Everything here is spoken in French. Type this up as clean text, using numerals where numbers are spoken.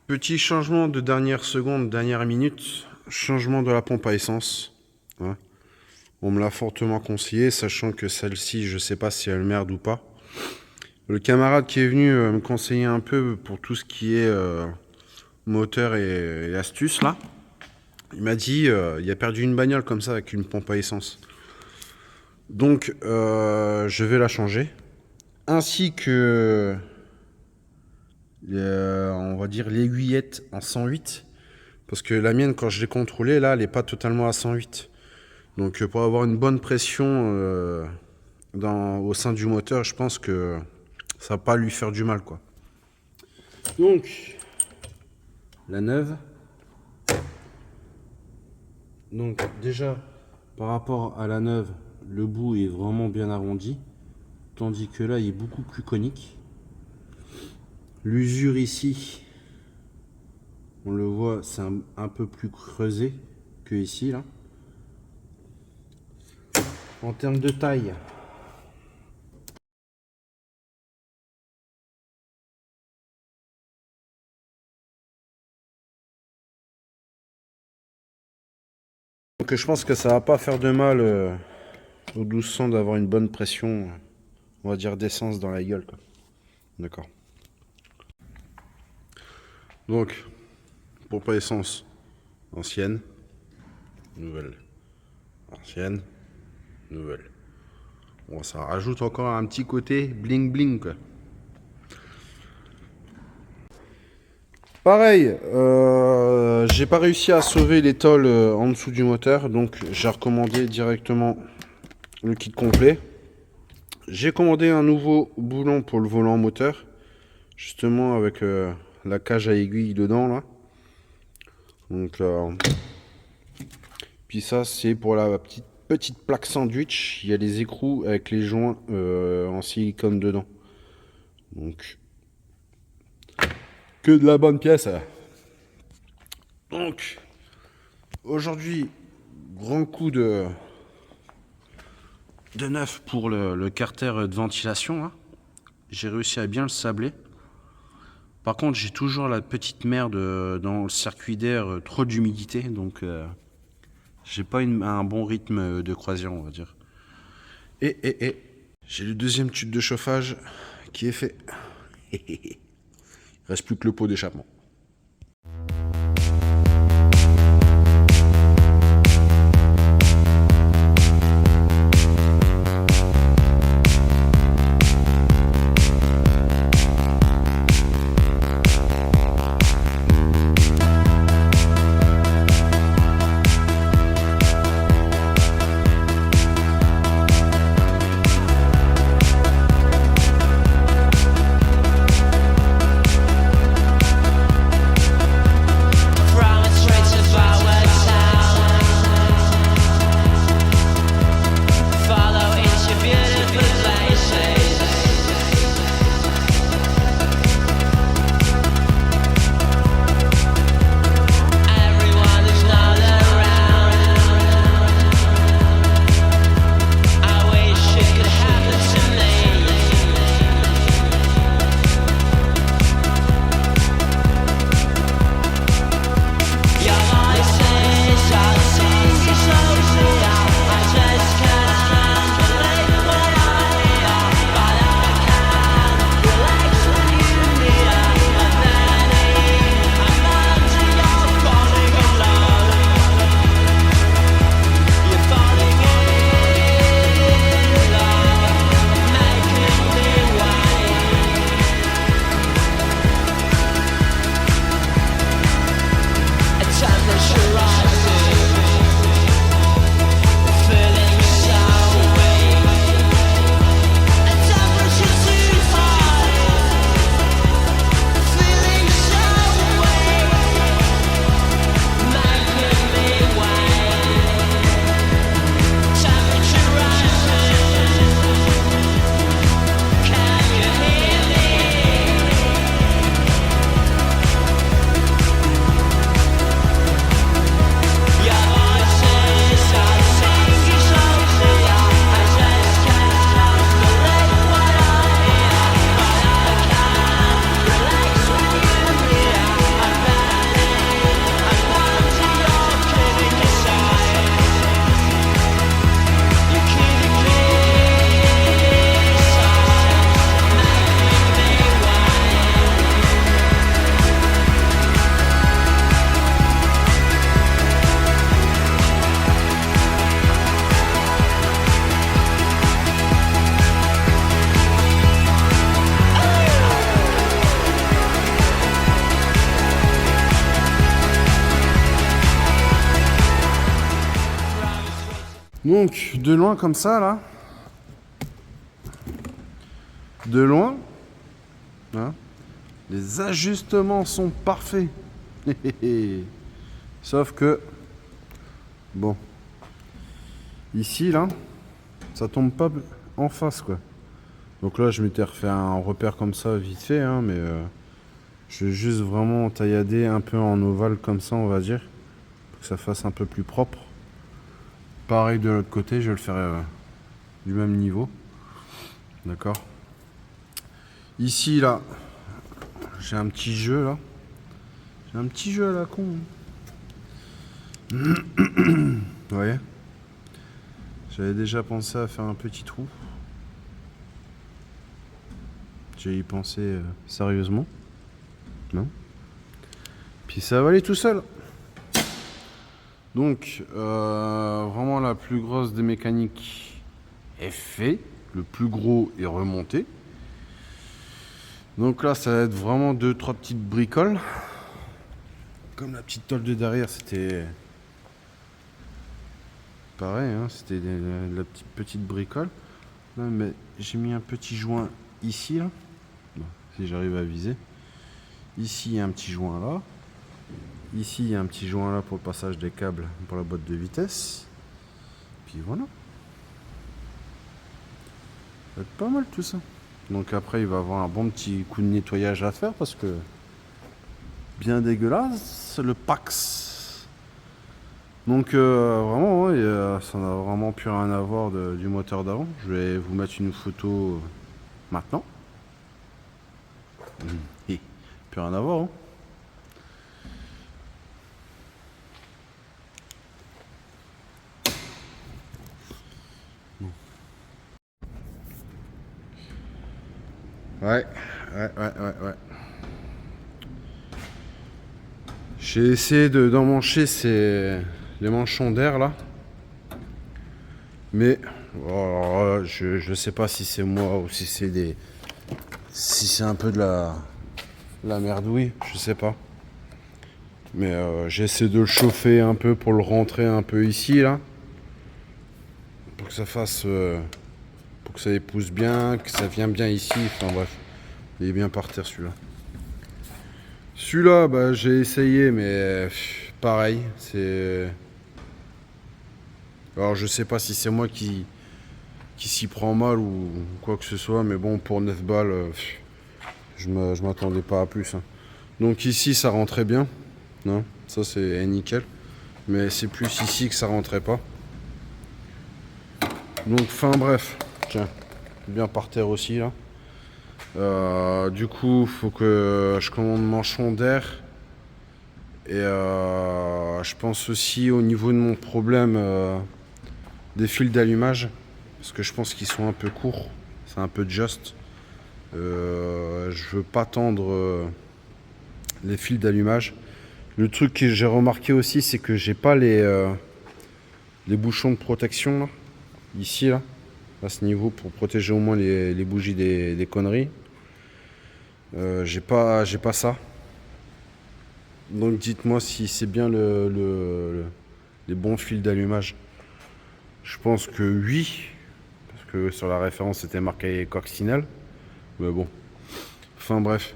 Petit changement de dernière seconde, dernière minute, changement de la pompe à essence. Hein. On me l'a fortement conseillé, sachant que celle-ci, je sais pas si elle merde ou pas. Le camarade qui est venu me conseiller un peu pour tout ce qui est moteur et astuces là, il m'a dit il a perdu une bagnole comme ça avec une pompe à essence. Donc je vais la changer. Ainsi que on va dire l'aiguillette en 108. Parce que la mienne, quand je l'ai contrôlée, là, elle n'est pas totalement à 108. Donc pour avoir une bonne pression au sein du moteur, je pense que ça va pas lui faire du mal, quoi. Donc, la neuve. Donc déjà, par rapport à la neuve, le bout est vraiment bien arrondi. Tandis que là, il est beaucoup plus conique. L'usure ici, on le voit, c'est un peu plus creusé que ici, là. En termes de taille, donc je pense que ça va pas faire de mal au 1200 d'avoir une bonne pression, on va dire d'essence dans la gueule, quoi. D'accord. Donc, pompe à essence ancienne, nouvelle, ancienne, nouvelle. Bon, ça rajoute encore un petit côté bling bling, quoi. Pareil, j'ai pas réussi à sauver les tôles en dessous du moteur, donc j'ai recommandé directement le kit complet. J'ai commandé un nouveau boulon pour le volant moteur, justement avec la cage à aiguille dedans là. Donc, puis ça c'est pour la petite plaque sandwich. Il y a les écrous avec les joints en silicone dedans. Donc que de la bonne pièce. Donc aujourd'hui, grand coup de neuf pour le carter de ventilation là. J'ai réussi à bien le sabler. Par contre, j'ai toujours la petite merde dans le circuit d'air, trop d'humidité, donc j'ai pas un bon rythme de croisière, on va dire. Et j'ai le deuxième tube de chauffage qui est fait. Il reste plus que le pot d'échappement. Donc de loin comme ça là, de loin, hein, les ajustements sont parfaits. Sauf que, bon, ici là, ça tombe pas en face quoi. Donc là je m'étais refait un repère comme ça vite fait, hein, mais je vais juste vraiment taillader un peu en ovale comme ça, on va dire, pour que ça fasse un peu plus propre. Pareil de l'autre côté, je vais le faire du même niveau. D'accord. Ici là, j'ai un petit jeu là. J'ai un petit jeu à la con. Vous voyez, j'avais déjà pensé à faire un petit trou. J'ai y pensé sérieusement. Non. Puis ça va aller tout seul. Donc, vraiment la plus grosse des mécaniques est fait. Le plus gros est remonté. Donc là, ça va être vraiment 2-3 petites bricoles. Comme la petite tôle de derrière, c'était pareil, hein, c'était de la petite bricole. Là, mais j'ai mis un petit joint ici, là. Bon, si j'arrive à viser. Ici, il y a un petit joint là. Ici, il y a un petit joint là pour le passage des câbles pour la boîte de vitesse. Puis voilà. Ça va être pas mal tout ça. Donc après, il va avoir un bon petit coup de nettoyage à faire parce que bien dégueulasse le Pax. Donc vraiment, ouais, ça n'a vraiment plus rien à voir du moteur d'avant. Je vais vous mettre une photo maintenant. Et plus rien à voir. Hein. Ouais. J'ai essayé d'emmancher les manchons d'air là. Mais oh, je sais pas si c'est moi ou si c'est un peu de la merdouille, je sais pas. Mais j'ai essayé de le chauffer un peu pour le rentrer un peu ici là. Pour que ça fasse pour que ça épouse bien, que ça vienne bien ici, enfin bref. Il est bien par terre celui-là. Celui-là, bah, j'ai essayé, mais pareil, c'est... Alors je sais pas si c'est moi qui s'y prend mal ou quoi que ce soit, mais bon, pour 9 balles, je m'attendais pas à plus. Hein. Donc ici, ça rentrait bien, non, ça c'est nickel, mais c'est plus ici que ça rentrait pas. Donc, fin bref, tiens, bien par terre aussi là. Du coup, faut que je commande manchon d'air. Et je pense aussi au niveau de mon problème des fils d'allumage. Parce que je pense qu'ils sont un peu courts. C'est un peu just. Je veux pas tendre les fils d'allumage. Le truc que j'ai remarqué aussi, c'est que j'ai pas les bouchons de protection là. Ici là. À ce niveau pour protéger au moins les bougies des conneries. J'ai pas ça. Donc dites-moi si c'est bien les bons fils d'allumage. Je pense que oui, parce que sur la référence c'était marqué coccinelle. Mais bon. Enfin bref.